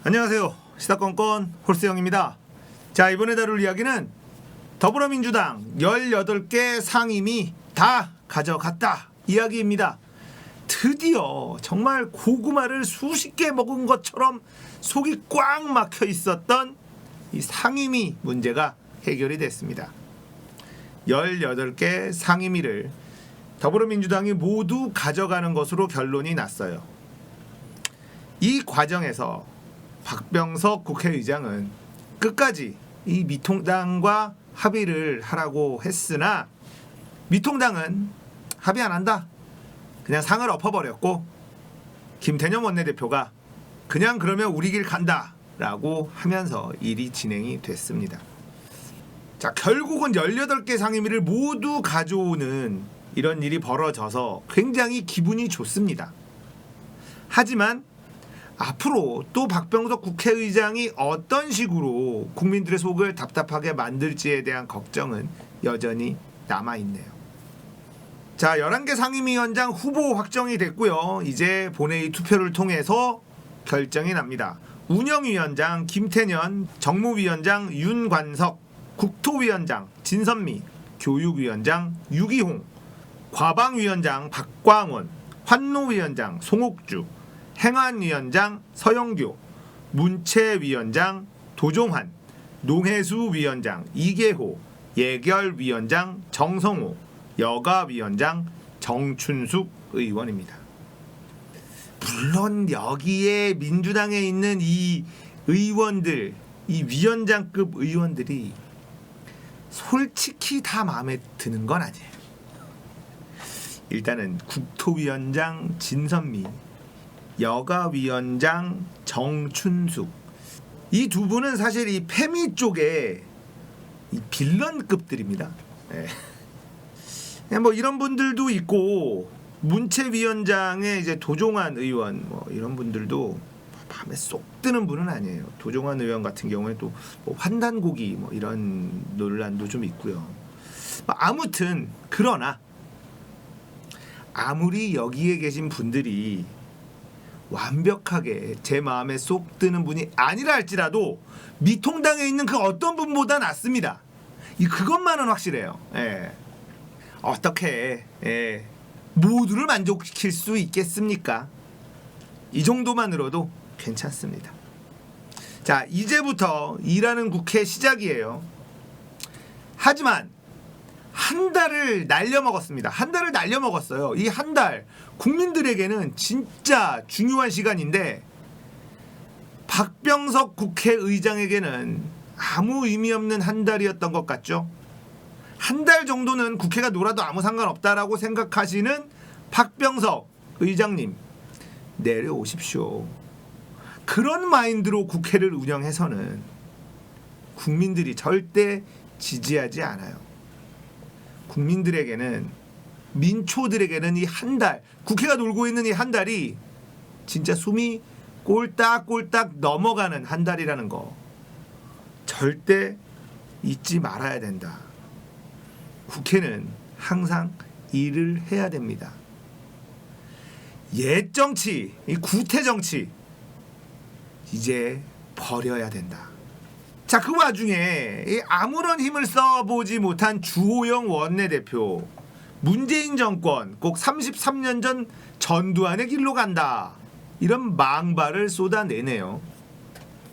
안녕하세요. 시사건건 홀수영입니다. 자, 이번에 다룰 이야기는 더불어민주당 18개 상임위 다 가져갔다 이야기입니다. 드디어 정말 고구마를 수십 개 먹은 것처럼 속이 꽉 막혀 있었던 이 상임위 문제가 해결이 됐습니다. 18개 상임위를 더불어민주당이 모두 가져가는 것으로 결론이 났어요. 이 과정에서 박병석 국회의장은 끝까지 이 미통당과 합의를 하라고 했으나 미통당은 합의 안 한다. 그냥 상을 엎어버렸고 김태년 원내대표가 그냥 그러면 우리 길 간다 라고 하면서 일이 진행이 됐습니다. 자, 결국은 18개 상임위를 모두 가져오는 이런 일이 벌어져서 굉장히 기분이 좋습니다. 하지만 앞으로 또 박병석 국회의장이 어떤 식으로 국민들의 속을 답답하게 만들지에 대한 걱정은 여전히 남아있네요. 자, 11개 상임위원장 후보 확정이 됐고요. 이제 본회의 투표를 통해서 결정이 납니다. 운영위원장 김태년, 정무위원장 윤관석, 국토위원장 진선미, 교육위원장 유기홍, 과방위원장 박광원, 환노위원장 송옥주, 행안위원장 서영교, 문체위원장 도종환, 농해수위원장 이계호, 예결위원장 정성호, 여가위원장 정춘숙 의원입니다. 물론 여기에 민주당에 있는 이 의원들, 이 위원장급 의원들이 솔직히 다 마음에 드는 건 아니에요. 일단은 국토위원장 진선미, 여가위원장 정춘숙, 이 두 분은 사실 이 페미 쪽에 이 빌런급들입니다. 네. 뭐 이런 분들도 있고 문체위원장의 이제 도종환 의원 뭐 이런 분들도 밤에 쏙 드는 분은 아니에요. 도종환 의원 같은 경우에 또 뭐 환단고기 뭐 이런 논란도 좀 있고요. 아무튼 그러나 아무리 여기에 계신 분들이 완벽하게 제 마음에 쏙 드는 분이 아니라 할지라도 미통당에 있는 그 어떤 분보다 낫습니다. 그것만은 확실해요. 예. 어떻게 모두를 만족시킬 수 있겠습니까? 이 정도만으로도 괜찮습니다. 자, 이제부터 일하는 국회 시작이에요. 하지만 한 달을 날려먹었습니다. 한 달을 날려먹었어요. 이 한 달 국민들에게는 진짜 중요한 시간인데 박병석 국회의장에게는 아무 의미 없는 한 달이었던 것 같죠? 한 달 정도는 국회가 놀아도 아무 상관없다라고 생각하시는 박병석 의장님, 내려오십시오. 그런 마인드로 국회를 운영해서는 국민들이 절대 지지하지 않아요. 국민들에게는, 민초들에게는 이 한 달, 국회가 놀고 있는 이 한 달이 진짜 숨이 꼴딱꼴딱 넘어가는 한 달이라는 거 절대 잊지 말아야 된다. 국회는 항상 일을 해야 됩니다. 옛 정치, 이 구태 정치 이제 버려야 된다. 자, 그 와중에 아무런 힘을 써보지 못한 주호영 원내대표, 문재인 정권 꼭 33년 전 전두환의 길로 간다, 이런 망발을 쏟아내네요.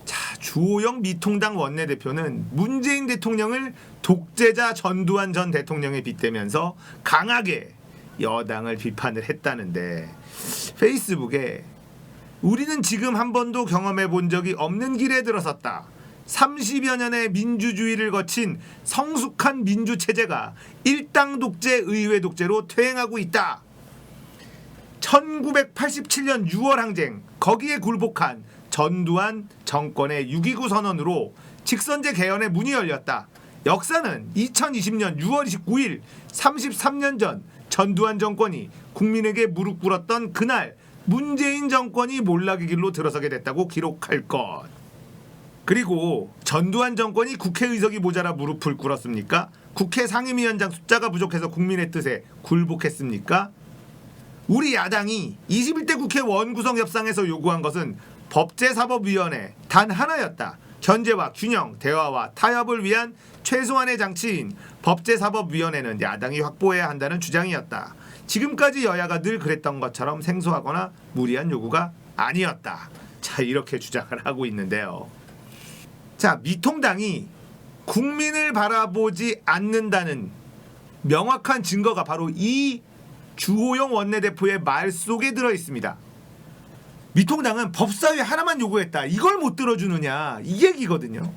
자, 주호영 미통당 원내대표는 문재인 대통령을 독재자 전두환 전 대통령에 빗대면서 강하게 여당을 비판을 했다는데 페이스북에 우리는 지금 한 번도 경험해 본 적이 없는 길에 들어섰다. 30여 년의 민주주의를 거친 성숙한 민주체제가 일당 독재, 의회 독재로 퇴행하고 있다. 1987년 6월 항쟁, 거기에 굴복한 전두환 정권의 6.29 선언으로 직선제 개헌의 문이 열렸다. 역사는 2020년 6월 29일 33년 전 전두환 정권이 국민에게 무릎 꿇었던 그날 문재인 정권이 몰락의 길로 들어서게 됐다고 기록할 것. 그리고 전두환 정권이 국회의석이 모자라 무릎을 꿇었습니까? 국회 상임위원장 숫자가 부족해서 국민의 뜻에 굴복했습니까? 우리 야당이 21대 국회 원구성 협상에서 요구한 것은 법제사법위원회 단 하나였다. 견제와 균형, 대화와 타협을 위한 최소한의 장치인 법제사법위원회는 야당이 확보해야 한다는 주장이었다. 지금까지 여야가 늘 그랬던 것처럼 생소하거나 무리한 요구가 아니었다. 자, 이렇게 주장을 하고 있는데요. 자, 미통당이 국민을 바라보지 않는다는 명확한 증거가 바로 이 주호영 원내대표의 말 속에 들어 있습니다. 미통당은 법사위 하나만 요구했다. 이걸 못 들어주느냐. 이 얘기거든요.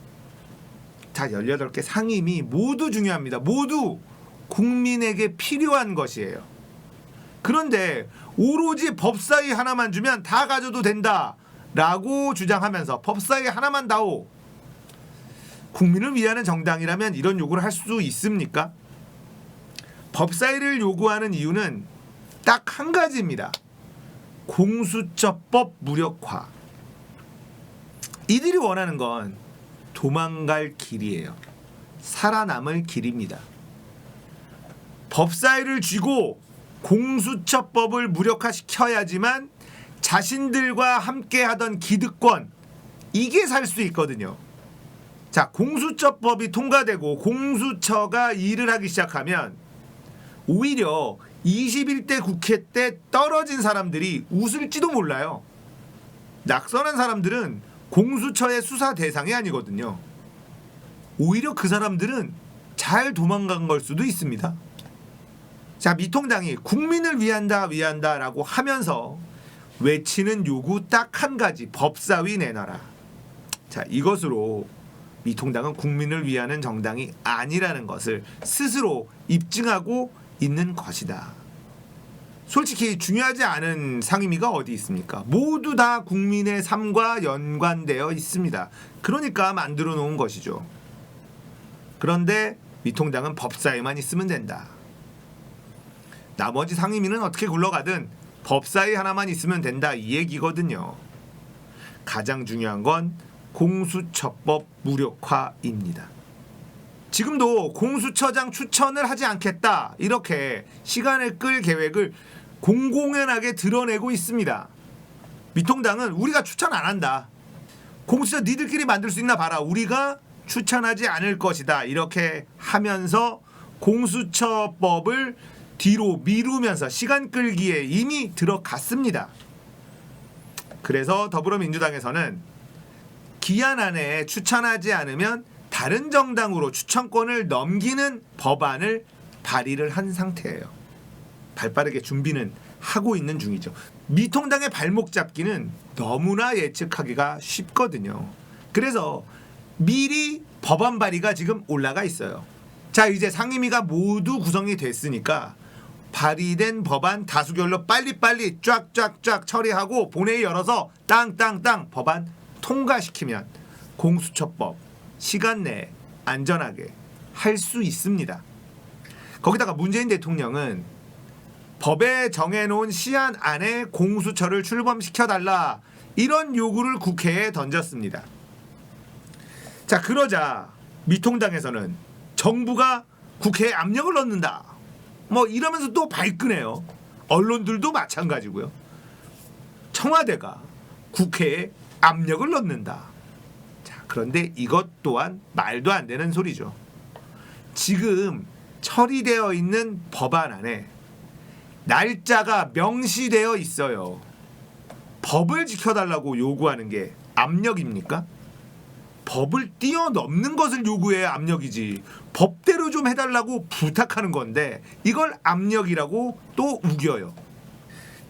자, 18개 상임위 모두 중요합니다. 모두 국민에게 필요한 것이에요. 그런데 오로지 법사위 하나만 주면 다 가져도 된다라고 주장하면서 법사위 하나만 다오. 국민을 위하는 정당이라면 이런 요구를 할 수 있습니까? 법사위를 요구하는 이유는 딱 한 가지입니다. 공수처법 무력화. 이들이 원하는 건 도망갈 길이에요. 살아남을 길입니다. 법사위를 쥐고 공수처법을 무력화시켜야지만 자신들과 함께하던 기득권, 이게 살 수 있거든요. 자, 공수처법이 통과되고 공수처가 일을 하기 시작하면 오히려 21대 국회 때 떨어진 사람들이 웃을지도 몰라요. 낙선한 사람들은 공수처의 수사 대상이 아니거든요. 오히려 그 사람들은 잘 도망간 걸 수도 있습니다. 자, 미통당이 국민을 위한다라고 하면서 외치는 요구 딱 한 가지, 법사위 내놔라. 자, 이것으로 미통당은 국민을 위하는 정당이 아니라는 것을 스스로 입증하고 있는 것이다. 솔직히 중요하지 않은 상임위가 어디 있습니까? 모두 다 국민의 삶과 연관되어 있습니다. 그러니까 만들어 놓은 것이죠. 그런데 미통당은 법사위만 있으면 된다. 나머지 상임위는 어떻게 굴러가든 법사위 하나만 있으면 된다, 이 얘기거든요. 가장 중요한 건 공수처법 무력화입니다. 지금도 공수처장 추천을 하지 않겠다, 이렇게 시간을 끌 계획을 공공연하게 드러내고 있습니다. 미통당은 우리가 추천 안 한다. 공수처 니들끼리 만들 수 있나 봐라. 우리가 추천하지 않을 것이다. 이렇게 하면서 공수처법을 뒤로 미루면서 시간 끌기에 이미 들어갔습니다. 그래서 더불어민주당에서는 기한 안에 추천하지 않으면 다른 정당으로 추천권을 넘기는 법안을 발의를 한 상태예요. 발빠르게 준비는 하고 있는 중이죠. 미통당의 발목 잡기는 너무나 예측하기가 쉽거든요. 그래서 미리 법안 발의가 지금 올라가 있어요. 자, 이제 상임위가 모두 구성이 됐으니까 발의된 법안 다수결로 빨리빨리 쫙쫙쫙 처리하고 본회의 열어서 땅땅땅 법안 통과시키면 공수처법 시간 내에 안전하게 할 수 있습니다. 거기다가 문재인 대통령은 법에 정해놓은 시한 안에 공수처를 출범시켜달라, 이런 요구를 국회에 던졌습니다. 자, 그러자 미통당에서는 정부가 국회에 압력을 넣는다, 뭐 이러면서 또 발끈해요. 언론들도 마찬가지고요. 청와대가 국회에 압력을 넣는다. 자, 그런데 이것 또한 말도 안 되는 소리죠. 지금 처리되어 있는 법안 안에 날짜가 명시되어 있어요. 법을 지켜달라고 요구하는 게 압력입니까? 법을 뛰어넘는 것을 요구해야 압력이지, 법대로 좀 해달라고 부탁하는 건데 이걸 압력이라고 또 우겨요.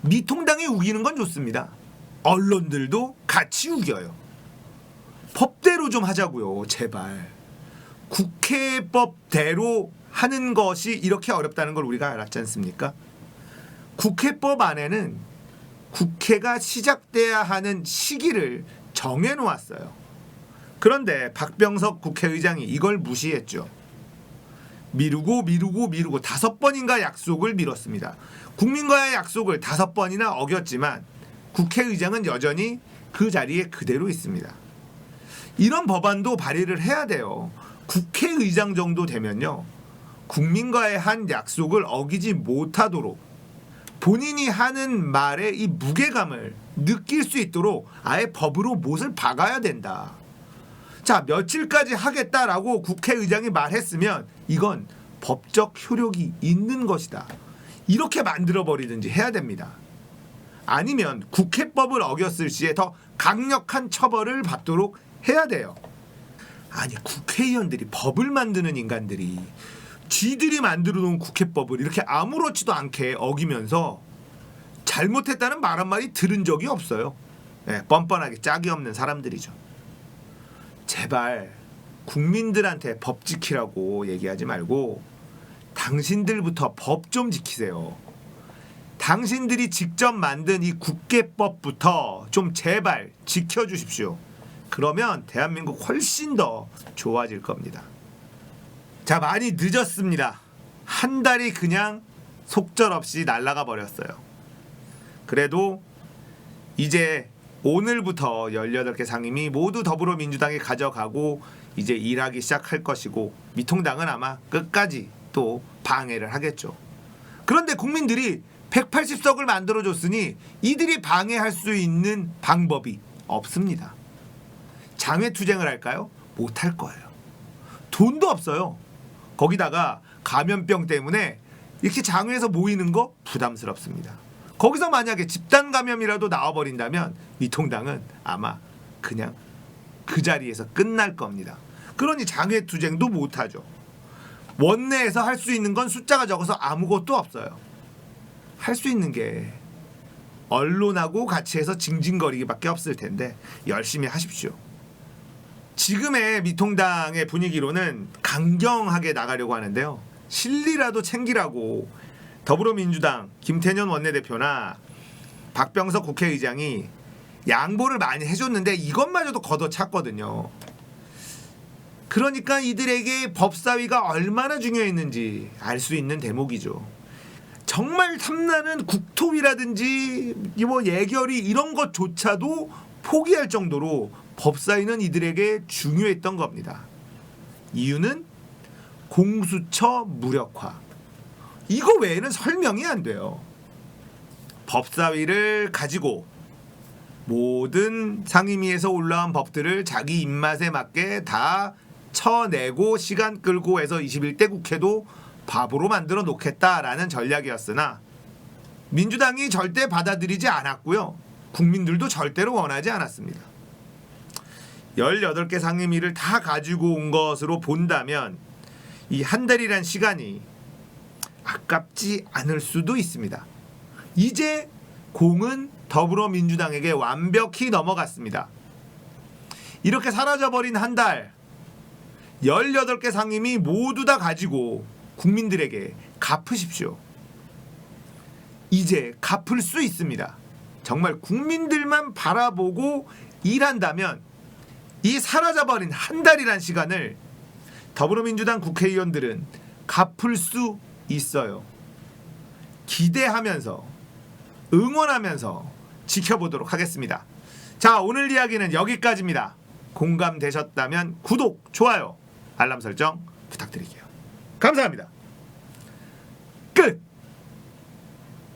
미통당이 우기는 건 좋습니다. 언론들도 같이 우겨요. 법대로 좀 하자고요, 제발. 국회법대로 하는 것이 이렇게 어렵다는 걸 우리가 알았지 않습니까? 국회법 안에는 국회가 시작돼야 하는 시기를 정해놓았어요. 그런데 박병석 국회의장이 이걸 무시했죠. 미루고 5번인가 약속을 미뤘습니다. 국민과의 약속을 5번이나 어겼지만 국회의장은 여전히 그 자리에 그대로 있습니다. 이런 법안도 발의를 해야 돼요. 국회의장 정도 되면요, 국민과의 한 약속을 어기지 못하도록 본인이 하는 말에 이 무게감을 느낄 수 있도록 아예 법으로 못을 박아야 된다. 자, 며칠까지 하겠다라고 국회의장이 말했으면 이건 법적 효력이 있는 것이다. 이렇게 만들어버리든지 해야 됩니다. 아니면 국회법을 어겼을 시에 더 강력한 처벌을 받도록 해야 돼요. 아니, 국회의원들이 법을 만드는 인간들이 쥐들이 만들어 놓은 국회법을 이렇게 아무렇지도 않게 어기면서 잘못했다는 말 한마디 들은 적이 없어요. 네, 뻔뻔하게 짝이 없는 사람들이죠. 제발 국민들한테 법 지키라고 얘기하지 말고 당신들부터 법 좀 지키세요. 당신들이 직접 만든 이 국회법부터 좀 제발 지켜주십시오. 그러면 대한민국 훨씬 더 좋아질 겁니다. 자, 많이 늦었습니다. 한 달이 그냥 속절없이 날아가 버렸어요. 그래도 이제 오늘부터 18개 상임위 모두 더불어민주당이 가져가고 이제 일하기 시작할 것이고, 미통당은 아마 끝까지 또 방해를 하겠죠. 그런데 국민들이 180석을 만들어줬으니 이들이 방해할 수 있는 방법이 없습니다. 장외투쟁을 할까요? 못할 거예요. 돈도 없어요. 거기다가 감염병 때문에 이렇게 장외에서 모이는 거 부담스럽습니다. 거기서 만약에 집단 감염이라도 나와버린다면 미통당은 아마 그냥 그 자리에서 끝날 겁니다. 그러니 장외투쟁도 못하죠. 원내에서 할 수 있는 건 숫자가 적어서 아무것도 없어요. 할 수 있는 게 언론하고 같이 해서 징징거리기밖에 없을 텐데 열심히 하십시오. 지금의 미통당의 분위기로는 강경하게 나가려고 하는데요. 실리라도 챙기라고 더불어민주당 김태년 원내대표나 박병석 국회의장이 양보를 많이 해줬는데 이것마저도 걷어찼거든요. 그러니까 이들에게 법사위가 얼마나 중요했는지 알 수 있는 대목이죠. 정말 탐나는 국토위라든지 뭐 예결위 이런 것조차도 포기할 정도로 법사위는 이들에게 중요했던 겁니다. 이유는 공수처 무력화. 이거 외에는 설명이 안 돼요. 법사위를 가지고 모든 상임위에서 올라온 법들을 자기 입맛에 맞게 다 쳐내고 시간 끌고 해서 21대 국회도 바보로 만들어 놓겠다라는 전략이었으나 민주당이 절대 받아들이지 않았고요. 국민들도 절대로 원하지 않았습니다. 18개 상임위를 다 가지고 온 것으로 본다면 이 한 달이란 시간이 아깝지 않을 수도 있습니다. 이제 공은 더불어민주당에게 완벽히 넘어갔습니다. 이렇게 사라져버린 한 달, 18개 상임위 모두 다 가지고 국민들에게 갚으십시오. 이제 갚을 수 있습니다. 정말 국민들만 바라보고 일한다면 이 사라져버린 한 달이란 시간을 더불어민주당 국회의원들은 갚을 수 있어요. 기대하면서 응원하면서 지켜보도록 하겠습니다. 자, 오늘 이야기는 여기까지입니다. 공감되셨다면 구독, 좋아요, 알람 설정 부탁드릴게요. 감사합니다.